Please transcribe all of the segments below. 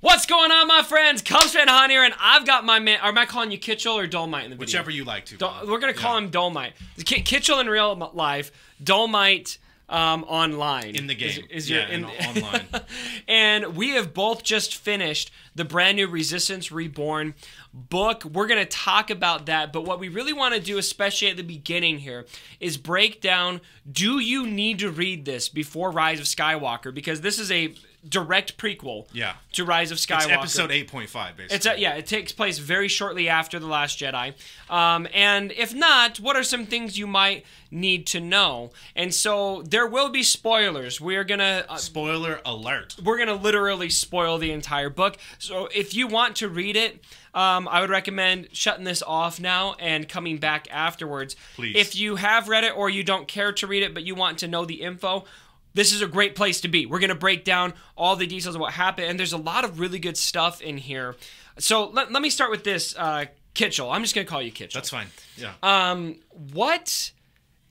What's going on, my friends? Cubs fan Han here, and I've got my man. Am I calling you Kitchell or Dolmite in the video? Whichever you like to. We're gonna call him Dolmite. Kitchell in real life, Dolmite online. In the game. Online. And we have both just finished the brand new Resistance Reborn book. We're going to talk about that, but what we really want to do, especially at the beginning here, is break down, do you need to read this before Rise of Skywalker? Because this is a direct prequel to Rise of Skywalker. It's episode 8.5, basically. It takes place very shortly after The Last Jedi. And if not, what are some things you might need to know? And so there will be spoilers. We're going to... Spoiler alert. We're going to literally spoil the entire book. So if you want to read it, I would recommend shutting this off now and coming back afterwards. Please. If you have read it or you don't care to read it, but you want to know the info, this is a great place to be. We're going to break down all the details of what happened, and there's a lot of really good stuff in here. So let me start with this, Kitchell. I'm just going to call you Kitchell. That's fine. Yeah. What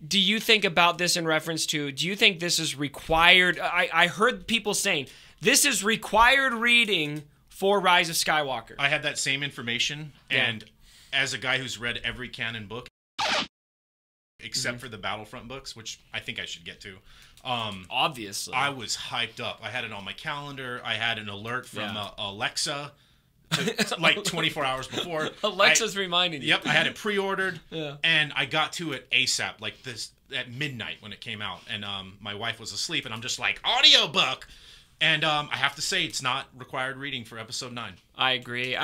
do you think about this in reference to, do you think this is required? I heard people saying, this is required reading for Rise of Skywalker. I had that same information, and as a guy who's read every canon book, except for the Battlefront books, which I think I should get to. Obviously. I was hyped up. I had it on my calendar. I had an alert from Alexa like 24 hours before. Alexa's reminding you. Yep, I had it pre-ordered, and I got to it ASAP, like this at midnight when it came out, and my wife was asleep, and I'm just like, audiobook! And I have to say, it's not required reading for episode 9. I agree.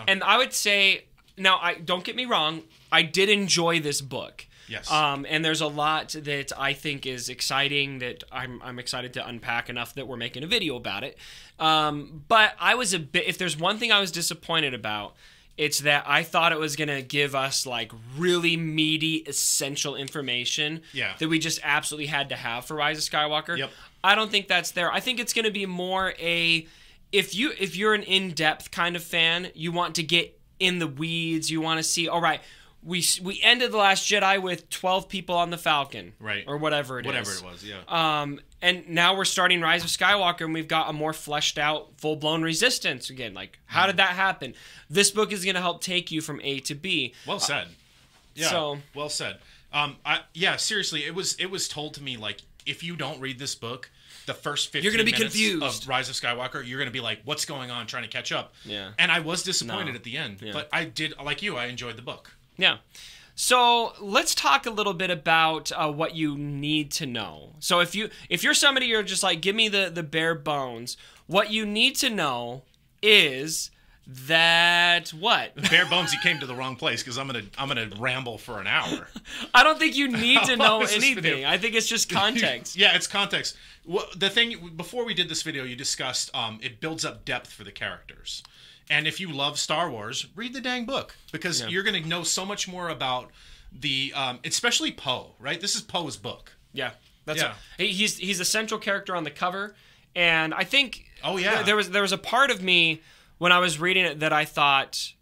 And I would say, now, don't get me wrong, I did enjoy this book. Yes. And there's a lot that I think is exciting that I'm excited to unpack enough that we're making a video about it. But I was if there's one thing I was disappointed about, it's that I thought it was going to give us like really meaty, essential information that we just absolutely had to have for Rise of Skywalker. Yep. I don't think that's there. I think it's going to be more if you're an in-depth kind of fan, you want to get in the weeds, you want to see, all right, we ended The Last Jedi with 12 people on the Falcon. Right. Or whatever it is. Whatever it was, yeah. And now we're starting Rise of Skywalker, and we've got a more fleshed out, full-blown Resistance again. Like, how did that happen? This book is going to help take you from A to B. Well said. Yeah, well said. Seriously, it was told to me, like, if you don't read this book, the first 15 you're gonna be minutes confused. of Rise of Skywalker, you're going to be like, what's going on, trying to catch up. Yeah. And I was disappointed at the end. Yeah. But I did, like you, I enjoyed the book. Yeah. So let's talk a little bit about what you need to know. So if you're somebody you're just like, give me the bare bones, what you need to know is that what? Bare bones, you came to the wrong place because I'm gonna ramble for an hour. I don't think you need to know anything. I think it's just context. Yeah, it's context. Well, the thing, before we did this video, you discussed it builds up depth for the characters. And if you love Star Wars, read the dang book, because you're going to know so much more about the, especially Poe, right? This is Poe's book. Yeah. He's a central character on the cover, and I think there was a part of me when I was reading it that I thought,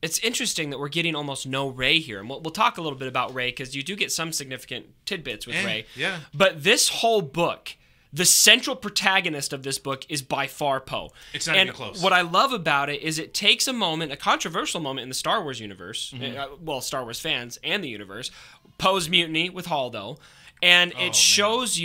it's interesting that we're getting almost no Rey here. And we'll talk a little bit about Rey, because you do get some significant tidbits with Rey. Yeah. But this whole book, the central protagonist of this book is by far Poe. It's not even close. What I love about it is it takes a moment, a controversial moment in the Star Wars universe, Star Wars fans and the universe, Poe's mutiny with Holdo, and it shows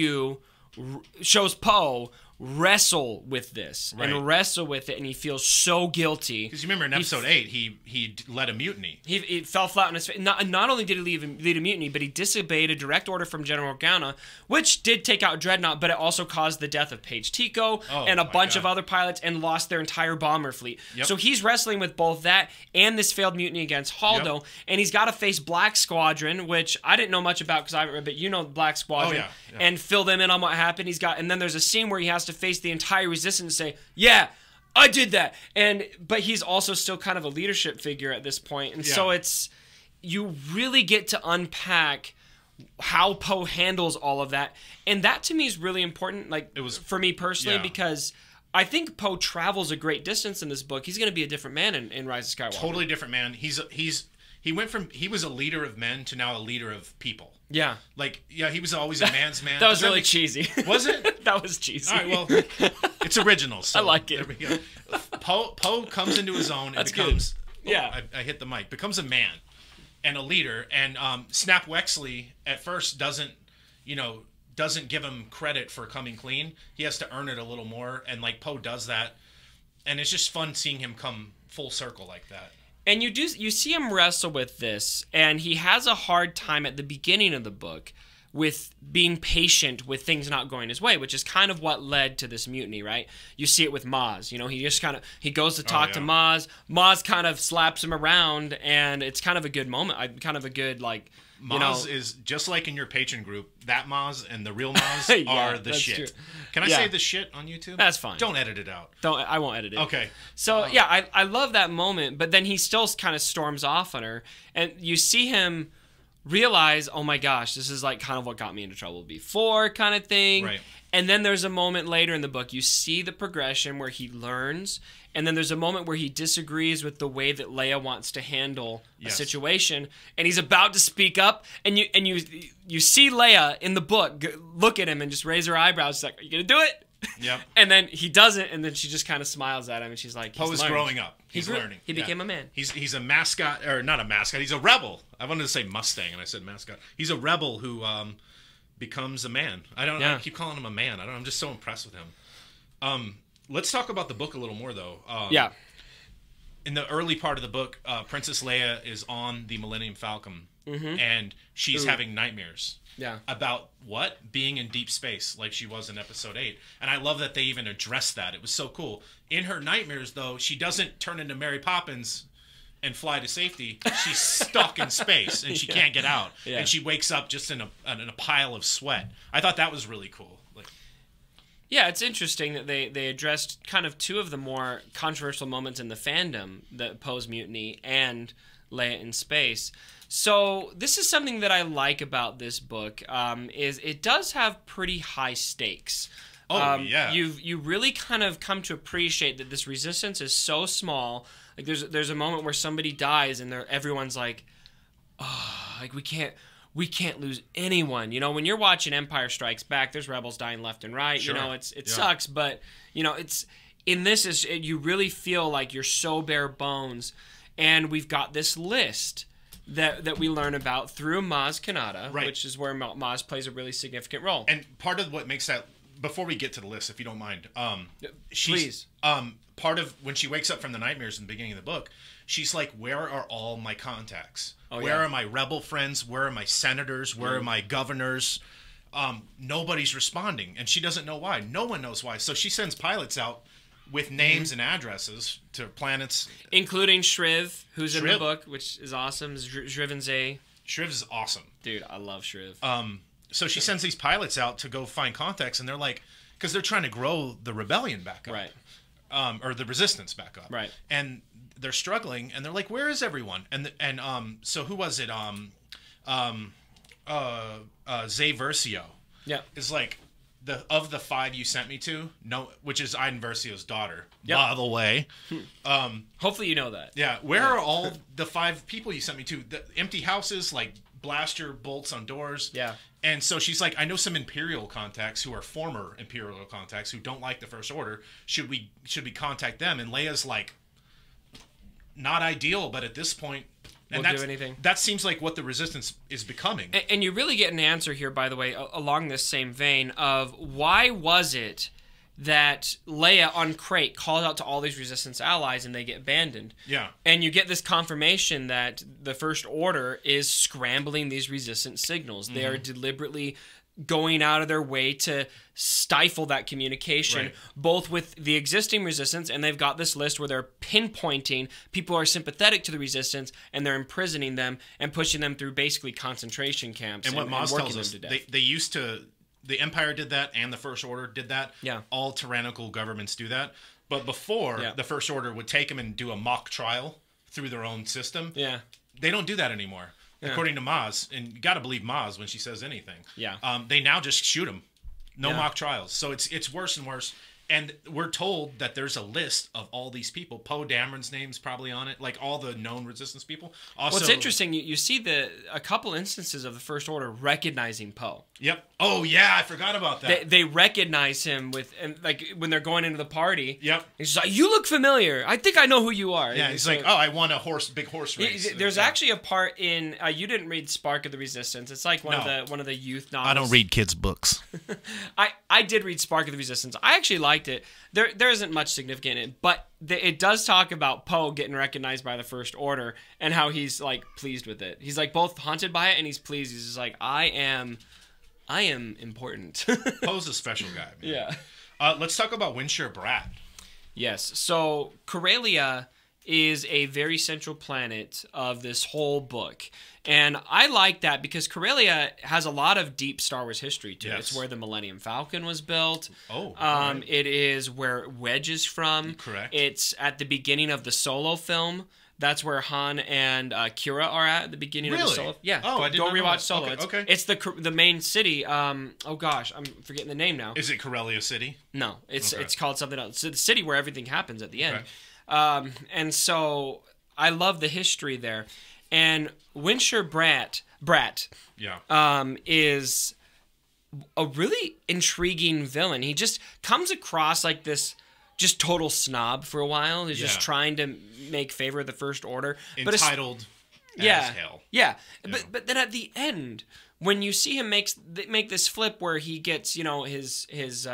Poe wrestle with this and wrestle with it, and he feels so guilty. Because you remember in episode 8, he led a mutiny. He fell flat on his face. Not only did he lead a mutiny, but he disobeyed a direct order from General Organa, which did take out Dreadnought, but it also caused the death of Paige Tico and a bunch of other pilots, and lost their entire bomber fleet. Yep. So he's wrestling with both that and this failed mutiny against Holdo, and he's got to face Black Squadron, which I didn't know much about because I haven't read, but you know Black Squadron, and fill them in on what happened. And then there's a scene where he has to face the entire Resistance and say, yeah, I did that. But he's also still kind of a leadership figure at this point. And so you really get to unpack how Poe handles all of that. And that to me is really important, like for me personally, because I think Poe travels a great distance in this book. He's going to be a different man in Rise of Skywalker. Totally different man. He's he was a leader of men to now a leader of people. Yeah. Like, yeah, he was always a man's man. That was really cheesy. Was it? That was cheesy. All right, well, it's original. So I like it. There we go. Poe comes into his own and That's becomes. good. Yeah. I hit the mic. Becomes a man and a leader. And Snap Wexley at first doesn't give him credit for coming clean. He has to earn it a little more. And like Poe does that. And it's just fun seeing him come full circle like that. And you see him wrestle with this, and he has a hard time at the beginning of the book with being patient with things not going his way, which is kind of what led to this mutiny, right? You see it with Maz. He goes to talk to Maz. Maz kind of slaps him around, and it's kind of a good moment. Kind of a good, like, Maz is just like in your patron group. That Maz and the real Maz are the shit. True. Can I say the shit on YouTube? That's fine. Don't edit it out. I won't edit it. Okay. So I love that moment, but then he still kind of storms off on her, and you see him realize, oh my gosh, this is like kind of what got me into trouble before, kind of thing. Right. And then there's a moment later in the book, you see the progression where he learns. And then there's a moment where he disagrees with the way that Leia wants to handle a situation, and he's about to speak up, and you see Leia in the book look at him and just raise her eyebrows. She's like, "Are you gonna do it?" Yep. And then he doesn't, and then she just kind of smiles at him, and she's like, Poe is growing up. He's learning. He became a man. He's a mascot, or not a mascot. He's a rebel. I wanted to say Mustang, and I said mascot. He's a rebel who becomes a man. I keep calling him a man. I'm just so impressed with him. Let's talk about the book a little more, though. In the early part of the book, Princess Leia is on the Millennium Falcon, and she's having nightmares. Yeah. About what? Being in deep space, like she was in Episode 8. And I love that they even addressed that. It was so cool. In her nightmares, though, she doesn't turn into Mary Poppins and fly to safety. She's stuck in space, and she can't get out. Yeah. And she wakes up just in a pile of sweat. I thought that was really cool. Yeah, it's interesting that they addressed kind of two of the more controversial moments in the fandom, the Poe's mutiny and Leia in space. So this is something that I like about this book, is it does have pretty high stakes. You really kind of come to appreciate that this resistance is so small. Like there's a moment where somebody dies and everyone's like, oh, like we can't lose anyone. You know, when you're watching Empire Strikes Back, there's rebels dying left and right. Sure. You know, it sucks, but you know, you really feel like you're so bare bones. And we've got this list that we learn about through Maz Kanata, which is where Maz plays a really significant role. And part of what makes that, before we get to the list, if you don't mind, please. Part of when she wakes up from the nightmares in the beginning of the book, she's like, where are all my contacts? Where are my rebel friends? Where are my senators? Where are my governors? Nobody's responding, and she doesn't know why. No one knows why. So she sends pilots out with names and addresses to planets, including Shriv, who's in the book, which is awesome. Shriv and Zay. Shriv is awesome, dude. I love Shriv. So she sends these pilots out to go find contacts, and they're like, because they're trying to grow the rebellion back up, right? Or the resistance back up, right? And they're struggling, and they're like, where is everyone? And so who was it? Zay Versio. Yeah, is like, of the 5 you sent me to, which is Iden Versio's daughter, by the way. Hopefully you know that. Yeah. Where are all the 5 people you sent me to? The empty houses, like blaster bolts on doors. Yeah. And so she's like, I know some Imperial contacts who are former Imperial contacts who don't like the First Order. Should we contact them? And Leia's like, not ideal, but at this point, we'll do anything. That seems like what the Resistance is becoming. And you really get an answer here, by the way, along this same vein of why was it that Leia on Crait calls out to all these Resistance allies and they get abandoned? Yeah. And you get this confirmation that the First Order is scrambling these Resistance signals. They are deliberately going out of their way to stifle that communication, both with the existing Resistance, and they've got this list where they're pinpointing people who are sympathetic to the Resistance, and they're imprisoning them and pushing them through basically concentration camps. And what Maz tells us, they used to, the Empire did that, and the First Order did that. Yeah. All tyrannical governments do that. But before, the First Order would take them and do a mock trial through their own system. Yeah. They don't do that anymore. Yeah. According to Maz, and you got to believe Maz when she says anything. Yeah. They now just shoot them. No mock trials. So it's worse and worse. And we're told that there's a list of all these people. Poe Dameron's name's probably on it, like all the known Resistance people. Also, what's interesting, you see a couple instances of the First Order recognizing Poe. Yep. Oh yeah, I forgot about that. They recognize him like when they're going into the party. Yep. He's like, "You look familiar. I think I know who you are." Yeah. He's like, "Oh, I won a big horse race." There's actually a part in you didn't read Spark of the Resistance. It's like one of the youth novels. I don't read kids' books. I did read Spark of the Resistance. I actually liked it. There isn't much significant in it, but it does talk about Poe getting recognized by the First Order and how he's like pleased with it. He's like both haunted by it and he's pleased. He's just like, I am important. Poe's a special guy, man. Yeah. Let's talk about Winshur Bratt. Yes. So Corellia is a very central planet of this whole book. And I like that because Corellia has a lot of deep Star Wars history to it. It's where the Millennium Falcon was built. Oh, right. It is where Wedge is from. Correct. It's at the beginning of the Solo film. That's where Han and Kira are at the beginning of the Solo. Yeah. Oh, I didn't Go rewatch Solo. Okay. It's the main city. Oh gosh, I'm forgetting the name now. Is it Corellia City? No, it's called something else. It's the city where everything happens at the end. Okay. And so I love the history there. And Winshur Bratt is a really intriguing villain. He just comes across like this just total snob for a while. He's just trying to make favor of the First Order. Entitled as hell. Yeah. But then at the end, when you see him make this flip where he gets, his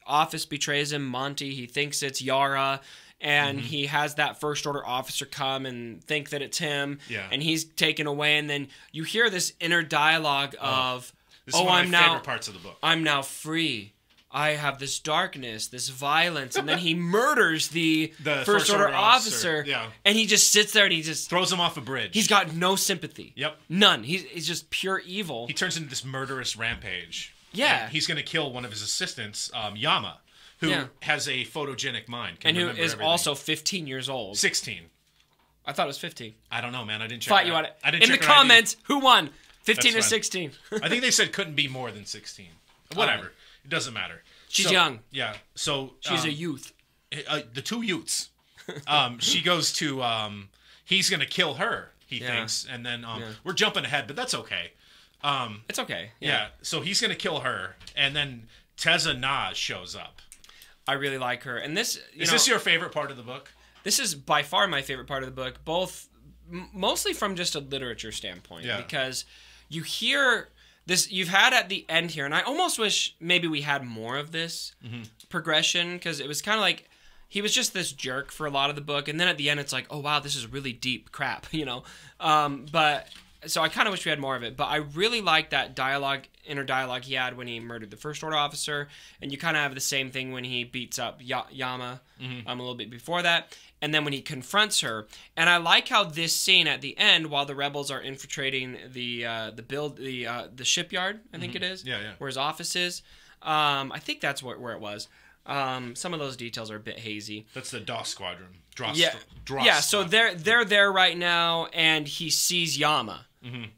office betrays him, Monty, he thinks it's Yara, and he has that First Order officer come and think that it's him, and he's taken away, and then you hear this inner dialogue of, this is one of my favorite parts of the book. I'm now free. I have this darkness, this violence, and then he murders the First Order officer, and he just sits there and he just throws him off a bridge. He's got no sympathy. Yep. None. He's just pure evil. He turns into this murderous rampage. Yeah. And he's going to kill one of his assistants, Yama, who has a photogenic mind. And who is also 15 years old. 16. I thought it was 15. I don't know, man. I didn't check. Fight you on it. In the comments, who won? 15 or 16? I think they said couldn't be more than 16. Whatever. It doesn't matter. She's young. Yeah. So she's a youth. The two youths. She goes to. He's gonna kill her. He thinks, and then we're jumping ahead, but that's okay. It's okay. Yeah. So he's gonna kill her, and then Tezza Naj shows up. I really like her, and this. Is this your favorite part of the book? This is by far my favorite part of the book, mostly from just a literature standpoint, because you hear. This you've had at the end here, and I almost wish maybe we had more of this progression, because it was kind of like he was just this jerk for a lot of the book, and then at the end it's like, oh wow, this is really deep crap, But so I kind of wish we had more of it, but I really like that inner dialogue he had when he murdered the First Order officer, and you kind of have the same thing when he beats up Yama a little bit before that, and then when he confronts her. And I like how this scene at the end, while the rebels are infiltrating the shipyard, I think it is, where his office is. I think that's where it was. Some of those details are a bit hazy. That's the DOS Squadron. So they're there right now, and he sees Yama.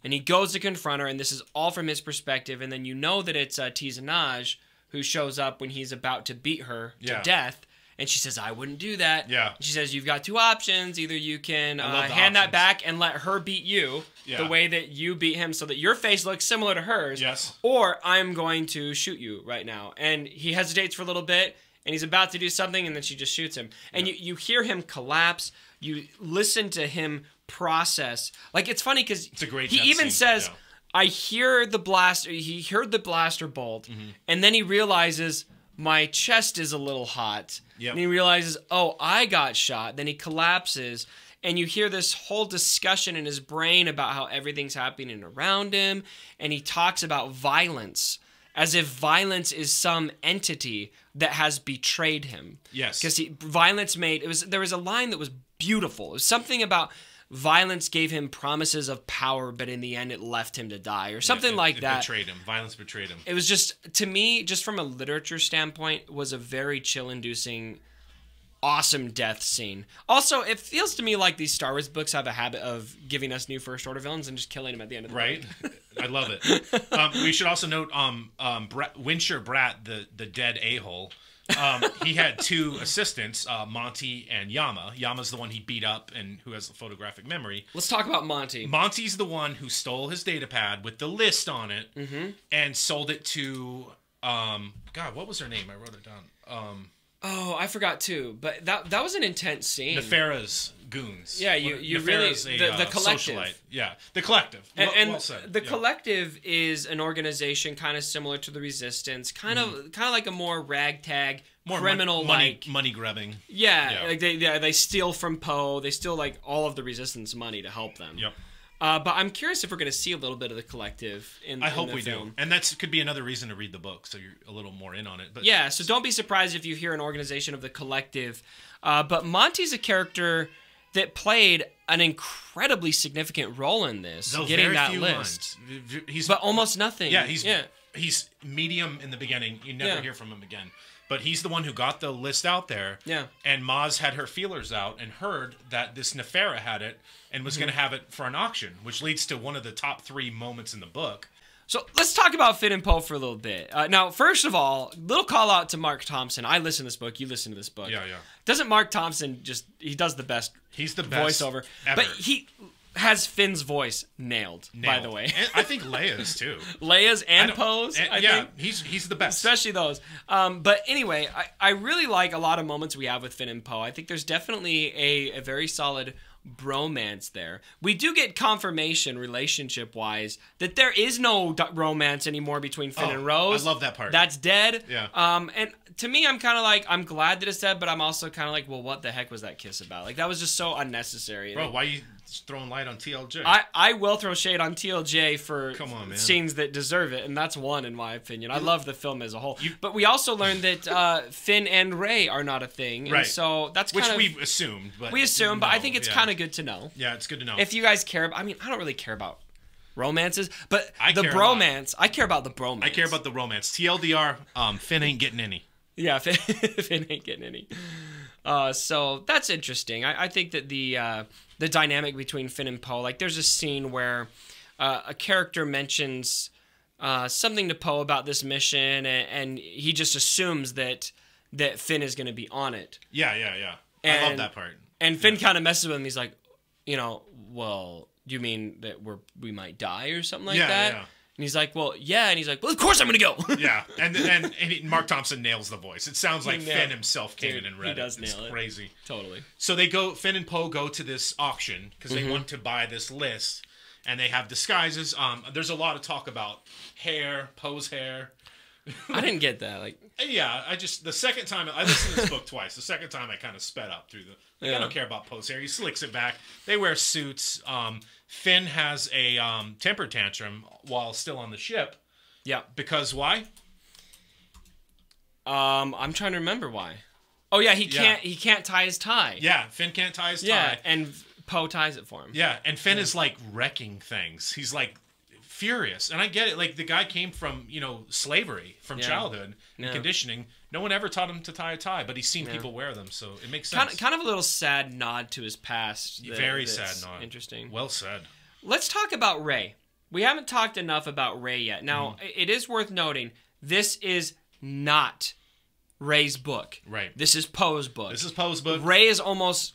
And he goes to confront her, and this is all from his perspective. And then you know that it's Tezza Naj who shows up when he's about to beat her to death. And she says, I wouldn't do that. Yeah. She says, you've got two options. Either you can hand that back and let her beat you the way that you beat him so that your face looks similar to hers. Yes. Or I'm going to shoot you right now. And he hesitates for a little bit, and he's about to do something, and then she just shoots him. And you hear him collapse. You listen to him process. Like, it's funny because he even says, I hear the blaster. He heard the blaster bolt, and then he realizes my chest is a little hot. Yep. And he realizes, oh, I got shot. Then he collapses, and you hear this whole discussion in his brain about how everything's happening around him, and he talks about violence as if violence is some entity that has betrayed him. Yes. Because there was a line that was beautiful. It was something about violence gave him promises of power, but in the end it left him to die, or something like that. It betrayed him. Violence betrayed him. It was just, to me, just from a literature standpoint, was a very chill-inducing, awesome death scene. Also, it feels to me like these Star Wars books have a habit of giving us new First Order villains and just killing them at the end of the book. I love it. We should also note Winshur Bratt, the dead a-hole, he had two assistants, Monty and Yama. Yama's the one he beat up and who has the photographic memory. Let's talk about Monty. Monty's the one who stole his data pad with the list on it and sold it to, God, what was her name? I wrote it down. Oh, I forgot too. But that was an intense scene. Nefera's goons. Yeah, you really the collective. Socialite. Yeah, the collective. And well said. The collective is an organization kind of similar to the Resistance, kind of like a more ragtag, more criminal money grubbing. Yeah, like they steal from Poe. They steal like all of the Resistance money to help them. Yep. But I'm curious if we're going to see a little bit of the collective in the film. I hope we do. And that could be another reason to read the book, so you're a little more in on it. But yeah, so don't be surprised if you hear an organization of the collective. But Monty's a character that played an incredibly significant role in this, getting that list. But almost nothing. Yeah, he's medium in the beginning. You never hear from him again. But he's the one who got the list out there. Yeah. And Maz had her feelers out and heard that this Nefera had it and was going to have it for an auction, which leads to one of the top 3 moments in the book. So let's talk about Finn and Poe for a little bit. Now, first of all, little call out to Mark Thompson. I listen to this book. You listen to this book. Yeah. Doesn't Mark Thompson he does the best He's the best voiceover. Ever. But he has Finn's voice nailed. By the way. And I think Leia's too. Leia's and Poe's. I think. He's the best. Especially those. But anyway, I really like a lot of moments we have with Finn and Poe. I think there's definitely a very solid bromance there. We do get confirmation relationship-wise that there is no romance anymore between Finn and Rose. I love that part. That's dead. Yeah. And to me, I'm kind of like, I'm glad that it's dead, but I'm also kind of like, well, what the heck was that kiss about? Like, that was just so unnecessary. Bro, why are you throwing light on TLJ? I will throw shade on TLJ for scenes that deserve it, and that's one, in my opinion. I love the film as a whole. But we also learned that Finn and Rey are not a thing, and so that's kind of... Which we assumed. But I think it's kind of good to know. Yeah, it's good to know. If you guys care... I mean, I don't really care about romances, but the bromance... I care about the bromance. I care about the romance. TLDR, Finn ain't getting any. Yeah, Finn ain't getting any. So that's interesting. I think that the dynamic between Finn and Poe, like there's a scene where a character mentions something to Poe about this mission, and he just assumes that Finn is going to be on it. Yeah. I love that part. And Finn kind of messes with him. He's like, well, do you mean that we might die or something like that? Yeah. And he's like, well, yeah. And he's like, well, of course I'm going to go. Yeah. And Mark Thompson nails the voice. It sounds like Finn himself came in and read it. He does nail it. It's crazy. Totally. So Finn and Poe go to this auction because they want to buy this list. And they have disguises. There's a lot of talk about hair, Poe's hair. I didn't get that. Yeah, the second time, I listened to this book twice. The second time I kind of sped up through I don't care about Poe's hair. He slicks it back. They wear suits. Finn has a temper tantrum while still on the ship. Yeah. Because why? I'm trying to remember why. Oh yeah, he can't tie his tie. Yeah, Finn can't tie his tie. Yeah, and Poe ties it for him. Yeah, and Finn is like wrecking things. He's like furious. And I get it. Like the guy came from, slavery, from childhood and conditioning. No one ever taught him to tie a tie, but he's seen people wear them, so it makes sense. Kind of a little sad nod to his past. Very sad nod. Interesting. Well said. Let's talk about Rey. We haven't talked enough about Rey yet. Now, it is worth noting, this is not Rey's book. Right. This is Poe's book. Rey is almost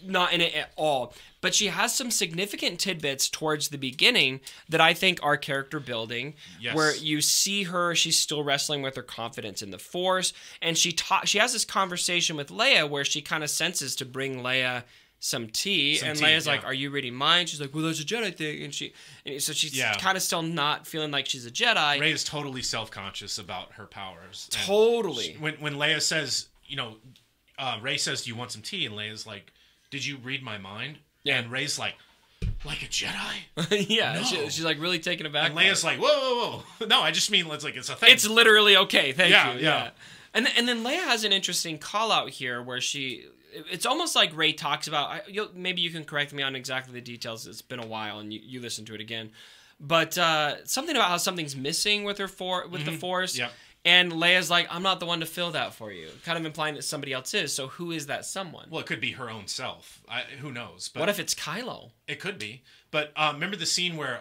not in it at all. But she has some significant tidbits towards the beginning that I think are character building. Yes. Where you see her, she's still wrestling with her confidence in the Force. And she has this conversation with Leia where she kind of senses to bring Leia some tea. Leia's like, are you reading mine? She's like, well, there's a Jedi thing. So she's kind of still not feeling like she's a Jedi. Rey is totally self-conscious about her powers. Totally. And when Leia says, Rey says, do you want some tea? And Leia's like, did you read my mind? Yeah. And Rey's like a Jedi? Yeah. No. She's like really taken aback. And Leia's like, whoa. No, I just mean it's a thing. It's literally okay. Thank you. Yeah. And then Leia has an interesting call out here where it's almost like Rey talks about, maybe you can correct me on exactly the details. It's been a while and you listen to it again. But something about how something's missing with the Force. Yep. And Leia's like, I'm not the one to fill that for you. Kind of implying that somebody else is. So who is that someone? Well, it could be her own self. Who knows? But what if it's Kylo? It could be. But remember the scene where,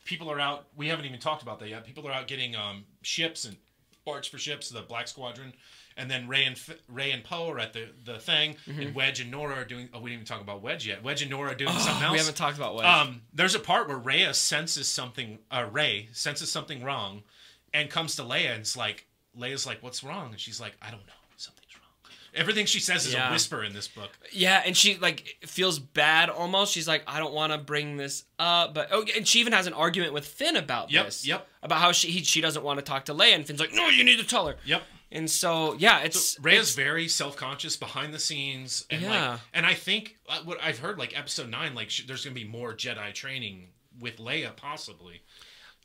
people are out. We haven't even talked about that yet. People are out getting ships and barge for ships, the Black Squadron. And then Rey and Poe are at the thing, and Wedge and Nora are doing. Oh, we didn't even talk about Wedge yet. Wedge and Nora are doing something else. We haven't talked about Wedge. There's a part where Rey senses something wrong, and comes to Leia and it's like, Leia's like, "What's wrong?" And she's like, "I don't know. Something's wrong." Everything she says is a whisper in this book. Yeah, and she like feels bad almost. She's like, "I don't want to bring this up," but and she even has an argument with Finn about this. Yep. About how she doesn't want to talk to Leia, and Finn's like, "No, you need to tell her." Yep. And so, yeah, Rey is very self-conscious behind the scenes, and and I think what I've heard, like episode 9, like there's gonna be more Jedi training with Leia, possibly.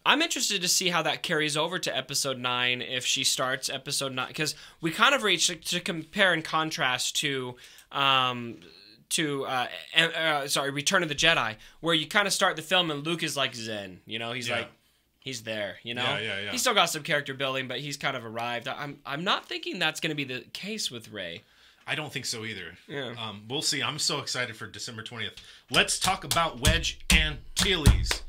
I'm interested to see how that carries over to episode 9 if she starts episode 9, because we kind of reached to compare and contrast to Return of the Jedi, where you kind of start the film and Luke is like Zen, he's like. He's there, Yeah. He's still got some character building, but he's kind of arrived. I'm not thinking that's going to be the case with Rey. I don't think so either. Yeah. We'll see. I'm so excited for December 20th. Let's talk about Wedge Antilles.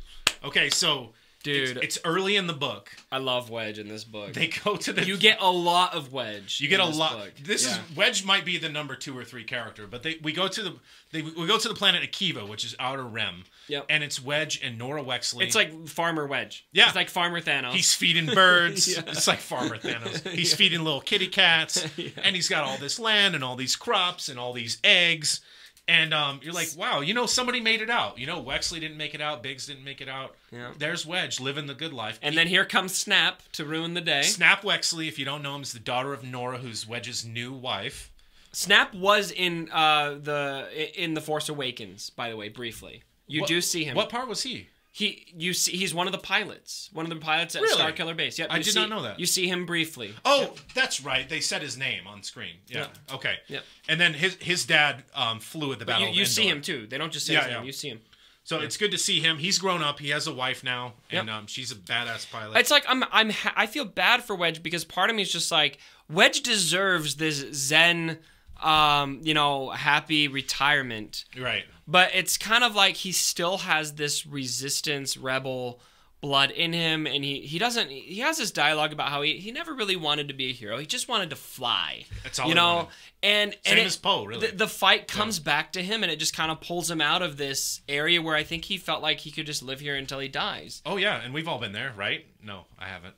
Okay, so dude, it's early in the book. I love Wedge in this book. They go to the. You get a lot of Wedge. You get a lot. Book. Is Wedge might be the number 2 or 3 character, but we go to the planet Akiva, which is Outer Rim. Yep. And it's Wedge and Nora Wexley. It's like Farmer Wedge. Yeah. It's like Farmer Thanos. He's feeding birds. It's like Farmer Thanos. He's feeding little kitty cats. And he's got all this land and all these crops and all these eggs. And you're like, wow, somebody made it out. Wexley didn't make it out. Biggs didn't make it out. Yeah. There's Wedge living the good life. And then here comes Snap to ruin the day. Snap Wexley, if you don't know him, is the daughter of Nora, who's Wedge's new wife. Snap was in the Force Awakens, by the way, briefly. You do see him. What part was he? He's one of the pilots. One of the pilots at Really? Starkiller Base. Yep. I did not know that. You see him briefly. Oh, that's right. They said his name on screen. Yeah. Okay. Yep. And then his dad flew at the Battle of Endor. You see him too. They don't just say his name. You see him. So it's good to see him. He's grown up. He has a wife now, and she's a badass pilot. It's like I feel bad for Wedge because part of me is just like Wedge deserves this Zen, happy retirement. Right. But it's kind of like he still has this resistance rebel blood in him, and he has this dialogue about how he never really wanted to be a hero. He just wanted to fly. That's all he wanted. And Same as Poe, really. The fight comes back to him, and it just kind of pulls him out of this area where I think he felt like he could just live here until he dies. Oh yeah, and we've all been there, right? No, I haven't.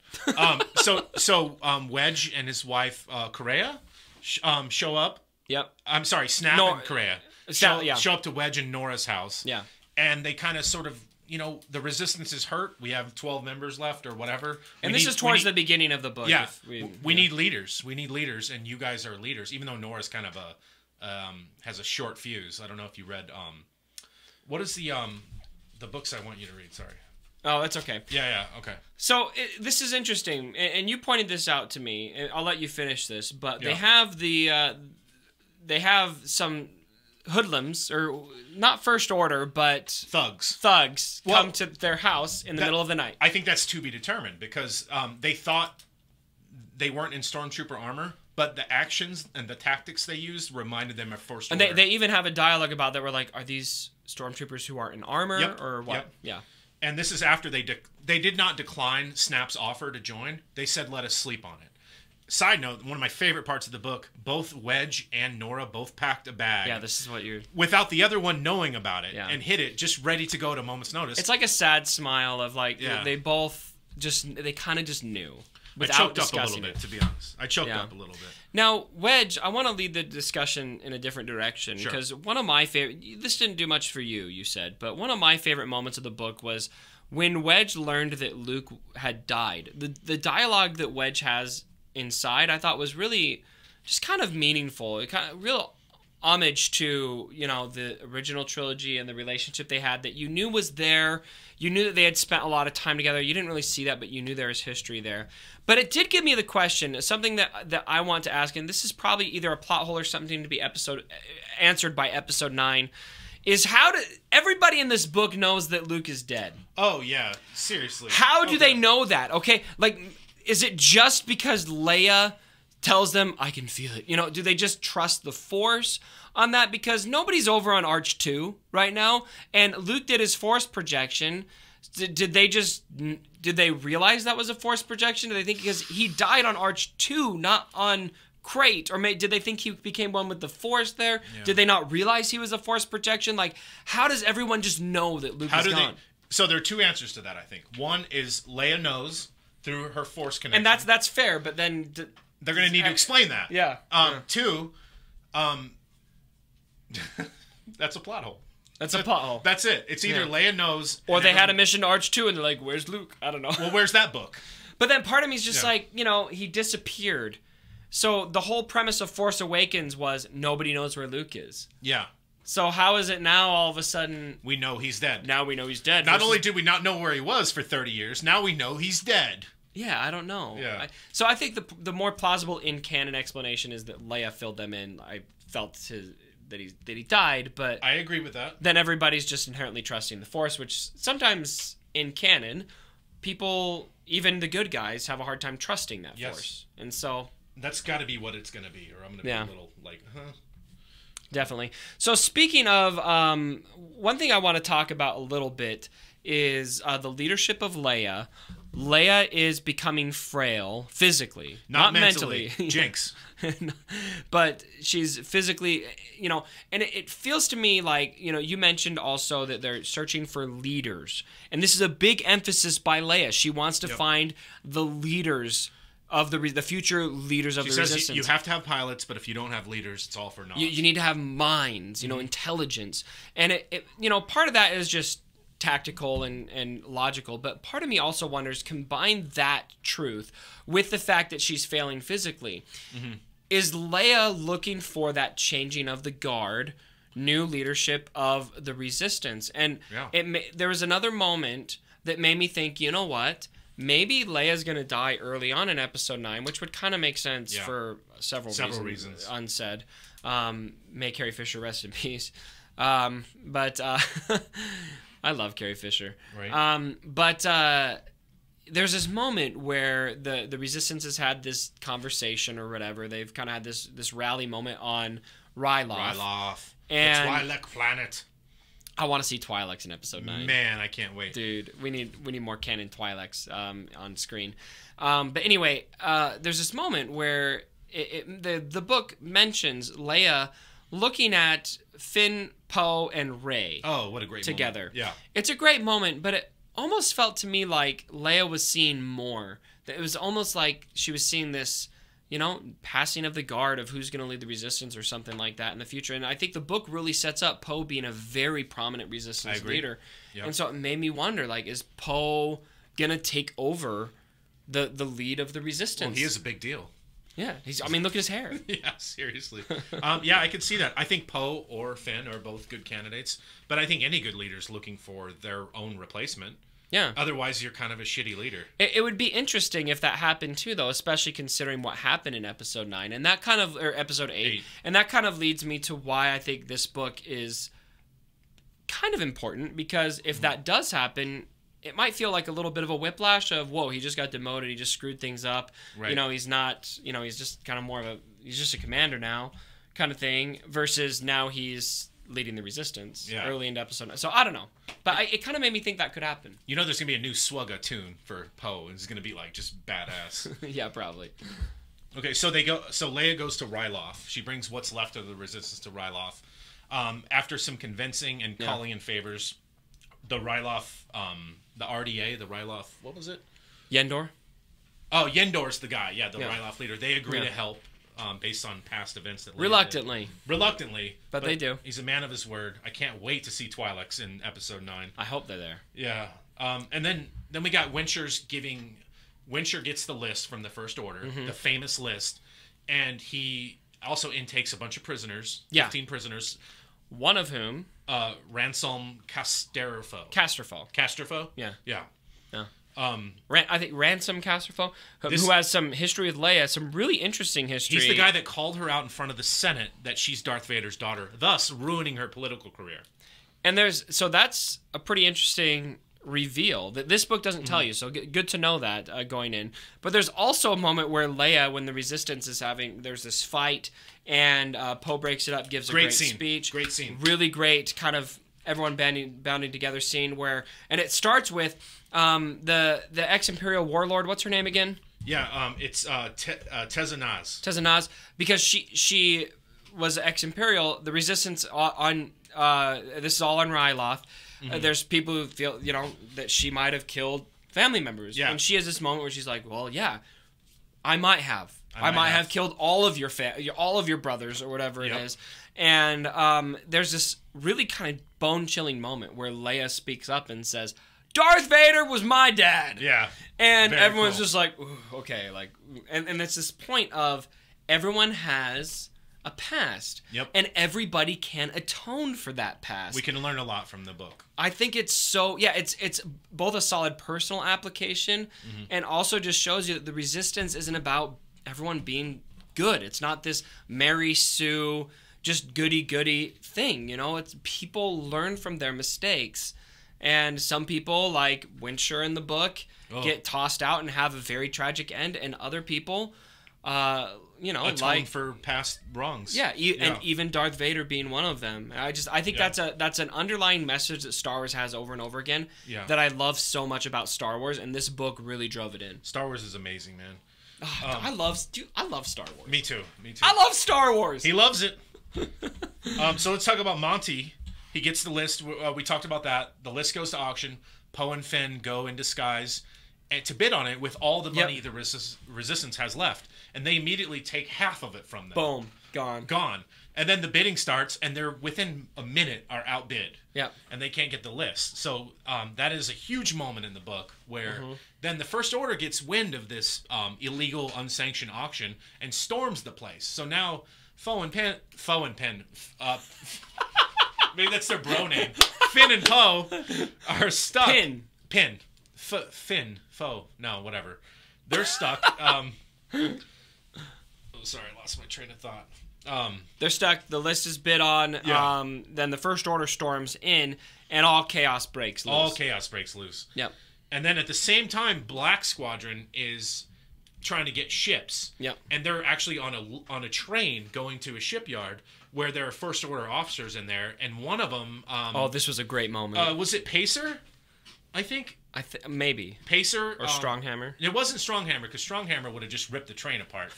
So Wedge and his wife Correa show up. Yep. I'm sorry, Snap and Correa show up to Wedge and Nora's house. Yeah. And they kind of sort of, the resistance is hurt. We have 12 members left or whatever. And this is towards the beginning of the book. Yeah. We need leaders. We need leaders, and you guys are leaders, even though Nora's kind of has a short fuse. I don't know if you read what is the books I want you to read, sorry. Oh, that's okay. Yeah, okay. So this is interesting, and you pointed this out to me. And I'll let you finish this, but they have some hoodlums, or not first order, but thugs come to their house in the middle of the night. I think that's to be determined, because they thought they weren't in stormtrooper armor, but the actions and the tactics they used reminded them of first order. And they even have a dialogue about that. We're like, are these stormtroopers who aren't in armor or what? Yep. Yeah. And this is after they did not decline Snap's offer to join. They said, let us sleep on it. Side note, one of my favorite parts of the book, both Wedge and Nora both packed a bag. Yeah, this is what you're... without the other one knowing about it, and hid it, just ready to go at a moment's notice. It's like a sad smile of like, they both they kind of just knew. I choked up a little bit, to be honest. I choked up a little bit. Now, Wedge, I want to lead the discussion in a different direction, because one of my favorite... This didn't do much for you, you said, but one of my favorite moments of the book was when Wedge learned that Luke had died. The dialogue that Wedge has inside, I thought was really just kind of meaningful. It kind of real homage to, the original trilogy and the relationship they had that you knew was there. You knew that they had spent a lot of time together. You didn't really see that, but you knew there was history there. But it did give me the question, something that I want to ask, and this is probably either a plot hole or something to be answered by episode 9, is how do everybody in this book knows that Luke is dead? Oh yeah, seriously. How do they know that? Okay, like, is it just because Leia tells them, I can feel it? Do they just trust the Force on that? Because nobody's over on Arch 2 right now, and Luke did his Force projection Did they realize that was a Force projection? Did they think because he died on Arch 2, not on Crate, or did they think he became one with the Force there? Yeah. Did they not realize he was a Force projection? Like, how does everyone just know that Luke is gone? So there are two answers to that, I think. One is Leia knows through her Force connection, and that's fair. But then they're going to need to explain that. Yeah. Two, that's a plot hole. That's a plot hole. That's it. It's either Leia knows, or they had a mission to Arch 2, and they're like, "Where's Luke?" I don't know. Well, where's that book? But then part of me is just like, he disappeared. So the whole premise of Force Awakens was nobody knows where Luke is. Yeah. So how is it now all of a sudden we know he's dead? Now we know he's dead. Not only did we not know where he was for 30 years, now we know he's dead. Yeah, I don't know. Yeah. So I think the more plausible in-canon explanation is that Leia filled them in. I felt that he died, but I agree with that. Then everybody's just inherently trusting the Force, which sometimes in canon, people, even the good guys, have a hard time trusting that Force. And so that's got to be what it's going to be, or I'm going to be a little like, huh? Definitely. So speaking of, one thing I want to talk about a little bit is the leadership of Leia. Leia is becoming frail physically, not mentally. Jinx. But she's physically, and it feels to me like, you mentioned also that they're searching for leaders. And this is a big emphasis by Leia. She wants to find the leaders of the future leaders of the Resistance. She says you have to have pilots, but if you don't have leaders, it's all for naught. You need to have minds, intelligence. And, it part of that is just tactical and logical, but part of me also wonders, combine that truth with the fact that she's failing physically. Mm-hmm. Is Leia looking for that changing of the guard, new leadership of the Resistance? And there was another moment that made me think, you know what? Maybe Leia's going to die early on in Episode 9, which would kind of make sense for several reasons. Unsaid. May Carrie Fisher rest in peace. But I love Carrie Fisher. Right. But there's this moment where the Resistance has had this conversation or whatever. They've kind of had this rally moment on Ryloth. And the Twi'lek planet. I want to see Twi'leks in Episode 9. Man, I can't wait. Dude, we need more canon Twi'leks on screen. But anyway, there's this moment where the book mentions Leia looking at Finn, Poe, and Rey. Oh, what a great together. Moment. Yeah. It's a great moment, but it almost felt to me like Leia was seeing more. That it was almost like she was seeing this, passing of the guard of who's going to lead the Resistance or something like that in the future. And I think the book really sets up Poe being a very prominent Resistance leader. Yep. And so it made me wonder, like, is Poe going to take over the lead of the Resistance? Well, he is a big deal. Yeah. Look at his hair. Yeah, seriously. I could see that. I think Poe or Finn are both good candidates, but I think any good leader is looking for their own replacement. Yeah. Otherwise, you're kind of a shitty leader. It would be interesting if that happened too, though, especially considering what happened in Episode 9 and that kind of, or Episode 8. And that kind of leads me to why I think this book is kind of important, because if that does happen, it might feel like a little bit of a whiplash of, whoa, he just got demoted, he just screwed things up. Right. He's not, he's just kind of more of he's just a commander now kind of thing, versus now he's leading the Resistance early into Episode 9. So I don't know. But it kind of made me think that could happen. There's going to be a new Swugga tune for Poe, and it's going to be like just badass. Yeah, probably. Okay, so Leia goes to Ryloth. She brings what's left of the Resistance to Ryloth. After some convincing and calling in favors, the Ryloth, the RDA, the Ryloth, what was it? Yendor. Oh, Yendor's the guy. Yeah, the Ryloth leader. They agree to help. Based on past events that Leia Reluctantly, but they do. He's a man of his word. I can't wait to see Twi'leks in Episode 9. I hope they're there. Yeah. And then we got Wincher gets the list from the First Order, the famous list, and he also intakes a bunch of prisoners, 15 prisoners. One of whom Ransom Casterfo. Casterfo? Yeah. Yeah. I think Ransom Casterfo, who has some history with Leia, some really interesting history. He's the guy that called her out in front of the Senate that she's Darth Vader's daughter, thus ruining her political career. And that's a pretty interesting reveal that this book doesn't tell you, so good to know that going in. But there's also a moment where Leia, when the Resistance is there's this fight, and Poe breaks it up, gives a great speech. Great scene. Really great kind of everyone bounding together scene where, and it starts with the ex-Imperial warlord. What's her name again? Yeah, it's Tezza Naz. Tezza Naz, because she was ex-Imperial. The Resistance on this is all on Ryloth. There's people who feel, you know, that she might have killed family members. Yeah. And she has this moment where she's like, well, yeah, I might have. I might have killed all of your brothers or whatever it is. And there's this really kind of bone-chilling moment where Leia speaks up and says, Darth Vader was my dad. Yeah. And everyone's just like, ooh, okay. Like, and it's this point of everyone has a past. Yep. And everybody can atone for that past. We can learn a lot from the book. I think it's so, yeah, it's both a solid personal application and also just shows you that the Resistance isn't about everyone being good. It's not this Mary Sue, just goody-goody thing, you know? It's people learn from their mistakes. And some people, like Winchur in the book, get tossed out and have a very tragic end, and other people, you know, atone for past wrongs. Yeah, and even Darth Vader being one of them. I think that's an underlying message that Star Wars has over and over again that I love so much about Star Wars, and this book really drove it in. Star Wars is amazing, man. I love Star Wars. Me too. I love Star Wars. He loves it. So let's talk about Monty. He gets the list. We talked about that. The list goes to auction. Poe and Finn go in disguise and to bid on it with all the money the Resistance has left. And they immediately take half of it from them. Boom. Gone. And then the bidding starts, and they're within a minute are outbid. Yep. And they can't get the list. So that is a huge moment in the book where then the First Order gets wind of this illegal, unsanctioned auction and storms the place. So now Foe and Penn, maybe that's their bro name. Finn and Poe are stuck. Finn, Foe, no, whatever. They're stuck. Sorry, I lost my train of thought. They're stuck. The list is bid on. Yeah. Then the First Order storms in, and all chaos breaks loose. Yep. And then at the same time, Black Squadron is trying to get ships. Yep. And they're actually on a train going to a shipyard where there are First Order officers in there, and one of them. This was a great moment. Was it Pacer? I think. Maybe Pacer or Stronghammer. It wasn't Stronghammer because Stronghammer would have just ripped the train apart.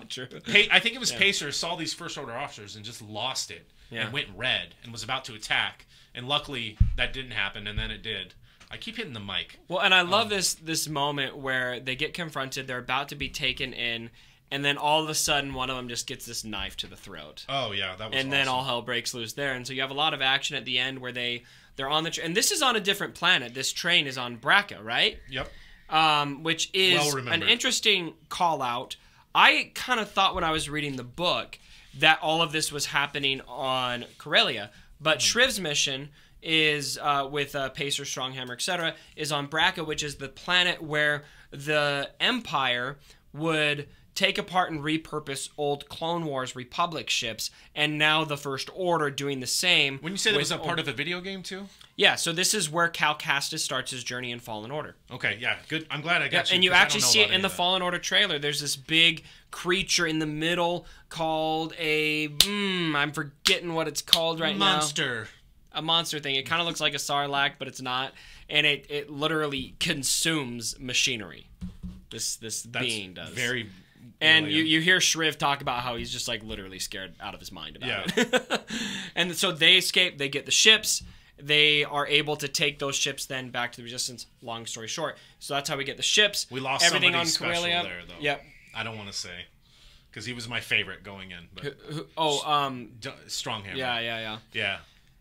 True. I think it was Pacer saw these First Order officers and just lost it and went red and was about to attack. And luckily that didn't happen, and then it did. I keep hitting the mic. Well, and I love this moment where they get confronted. They're about to be taken in. And then all of a sudden, one of them just gets this knife to the throat. Oh, yeah, that was awesome. And then all hell breaks loose there. And so you have a lot of action at the end where they're on the and this is on a different planet. This train is on Braca, right? Yep. Which is an interesting call-out. I kind of thought when I was reading the book that all of this was happening on Corellia. But Shriv's mission is, with Pacer, Stronghammer, etc., is on Braca, which is the planet where the Empire would take apart and repurpose old Clone Wars Republic ships, and now the First Order doing the same. When you say that was a part of a video game too? Yeah, so this is where Cal Kestis starts his journey in Fallen Order. Okay, yeah, good. I'm glad I got you. And you actually see it in the Fallen Order trailer. There's this big creature in the middle called I'm forgetting what it's called right now. A monster thing. It kind of looks like a Sarlacc, but it's not. And it literally consumes machinery. This being does. Very... And you hear Shriv talk about how he's just like literally scared out of his mind about it. And so they escape. They get the ships. They are able to take those ships then back to the Resistance. Long story short. So that's how we get the ships. We lost everything somebody on special Corellia. there, though. Yep. I don't want to say. Because he was my favorite going in. But Yeah. Stronghammer. Yeah.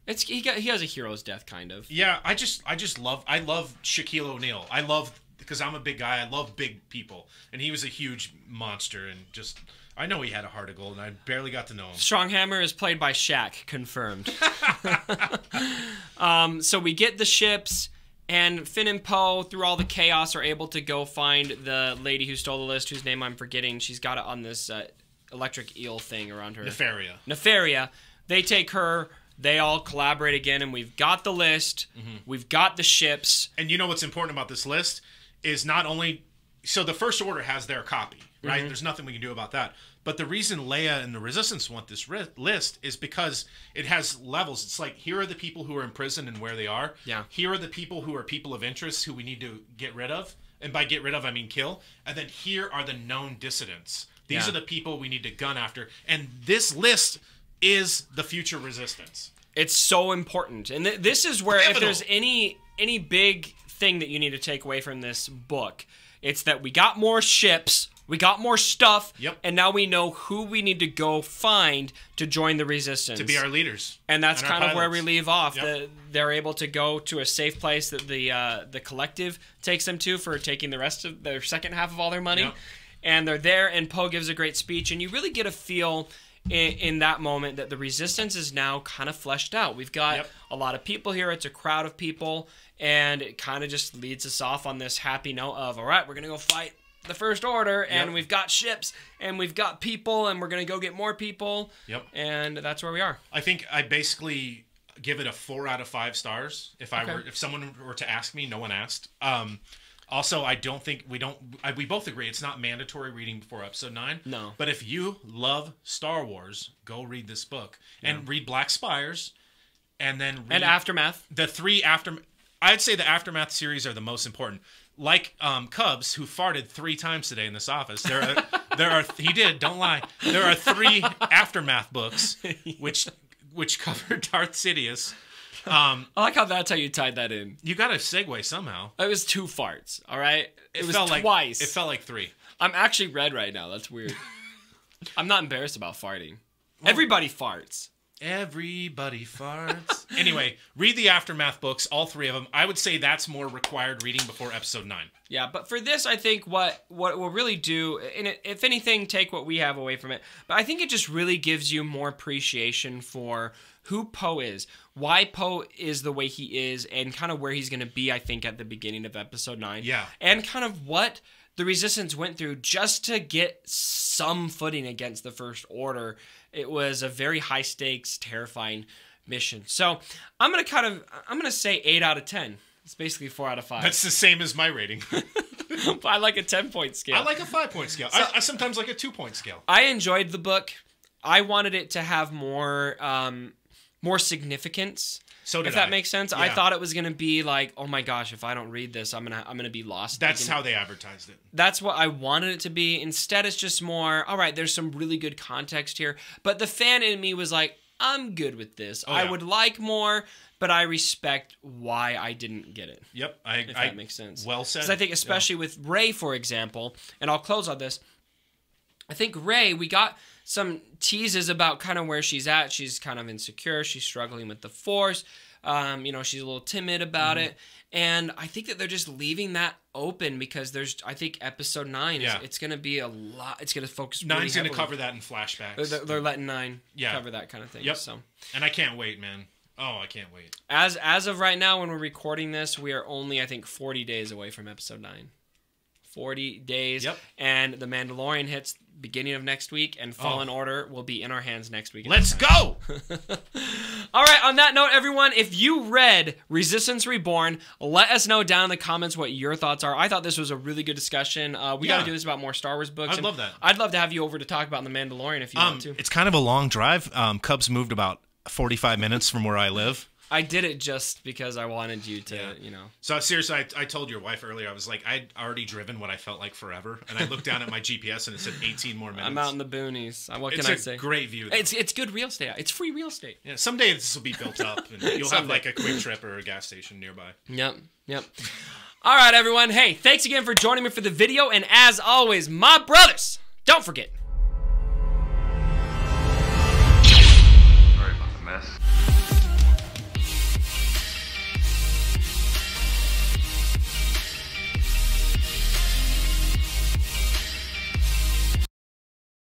He has a hero's death, kind of. Yeah, I love Shaquille O'Neal. Because I'm a big guy, I love big people. And he was a huge monster, and just... I know he had a heart of gold, and I barely got to know him. Stronghammer is played by Shaq, confirmed. So we get the ships, and Finn and Poe, through all the chaos, are able to go find the lady who stole the list, whose name I'm forgetting. She's got it on this electric eel thing around her. Nefaria. They take her... They all collaborate again, and we've got the list. We've got the ships. And you know what's important about this list is not only... So the First Order has their copy, right? There's nothing we can do about that. But the reason Leia and the Resistance want this list is because it has levels. It's like, here are the people who are in prison and where they are. Yeah. Here are the people who are people of interest who we need to get rid of. And by get rid of, I mean kill. And then here are the known dissidents. These are the people we need to gun after. And this list is the future Resistance. It's so important. And this is where, Pivotal. if there's any big thing that you need to take away from this book, it's that we got more ships, we got more stuff, and now we know who we need to go find to join the Resistance. To be our leaders. And that's kind of where we leave off. Yep. They're able to go to a safe place that the collective takes them to for taking the rest of their second half of all their money. Yep. And they're there, and Poe gives a great speech, and you really get a feel in that moment that the Resistance is now kind of fleshed out. We've got a lot of people here. It's a crowd of people, and it kind of just leads us off on this happy note of, all right, we're going to go fight the First Order, and we've got ships, and we've got people, and we're going to go get more people. Yep. And that's where we are. I think I basically give it a 4 out of 5 stars. If someone were to ask me, no one asked. Also, I don't think we both agree it's not mandatory reading before episode 9. No. But if you love Star Wars, go read this book and read Black Spires, and then read Aftermath. The 3 Aftermath. I'd say the Aftermath series are the most important. Like Cubs, who farted 3 times today in this office. There are he did. Don't lie. There are 3 Aftermath books, which cover Darth Sidious. I like how that's how you tied that in. You got to segue somehow. It was 2 farts, all right? It was felt twice. It felt like 3. I'm actually red right now. That's weird. I'm not embarrassed about farting. Everybody farts. Everybody farts. Anyway, read the Aftermath books, all 3 of them. I would say that's more required reading before episode 9. Yeah, but for this, I think what will really do, and if anything, take what we have away from it, but I think it just really gives you more appreciation for who Poe is, why Poe is the way he is, and kind of where he's going to be, I think, at the beginning of episode 9. Yeah. And kind of what the Resistance went through just to get some footing against the First Order. It was a very high-stakes, terrifying mission. So I'm going to say 8 out of 10. It's basically 4 out of 5. That's the same as my rating. I like a 10-point scale. I like a 5-point scale. So, I sometimes like a 2-point scale. I enjoyed the book. I wanted it to have more significance. So did if that makes sense. Yeah. I thought it was going to be like, oh my gosh, if I don't read this, I'm gonna be lost. That's how they advertised it. That's what I wanted it to be. Instead, it's just more, all right, there's some really good context here. But the fan in me was like, I'm good with this. I would like more, but I respect why I didn't get it. Yep. If that makes sense. Well said. Because I think especially with Rey, for example, and I'll close on this, I think Rey, we got some teases about kind of where she's at. She's kind of insecure. She's struggling with the Force. She's a little timid about it. And I think that they're just leaving that open because I think episode 9, it's going to be a lot. It's going to focus really 9's going to heavily. cover that in flashbacks. They're letting 9 cover that kind of thing. Yep. So. And I can't wait, man. Oh, I can't wait. As of right now, when we're recording this, we are only, I think, 40 days away from episode 9. 40 days. Yep. And The Mandalorian hits beginning of next week, and Fallen Order will be in our hands next week. Let's go! All right, on that note, everyone, if you read Resistance Reborn, let us know down in the comments what your thoughts are. I thought this was a really good discussion. We got to do this about more Star Wars books. I'd love that. I'd love to have you over to talk about The Mandalorian if you want to. It's kind of a long drive. Cubs moved about 45 minutes from where I live. I did it just because I wanted you to, So seriously, I told your wife earlier, I was like, I'd already driven what I felt like forever. And I looked down at my GPS and it said 18 more minutes. I'm out in the boonies. What can I say? It's a great view, though. It's good real estate. It's free real estate. Yeah, someday this will be built up and you'll have like a Quick Trip or a gas station nearby. Yep. All right, everyone. Hey, thanks again for joining me for the video. And as always, my brothers, don't forget,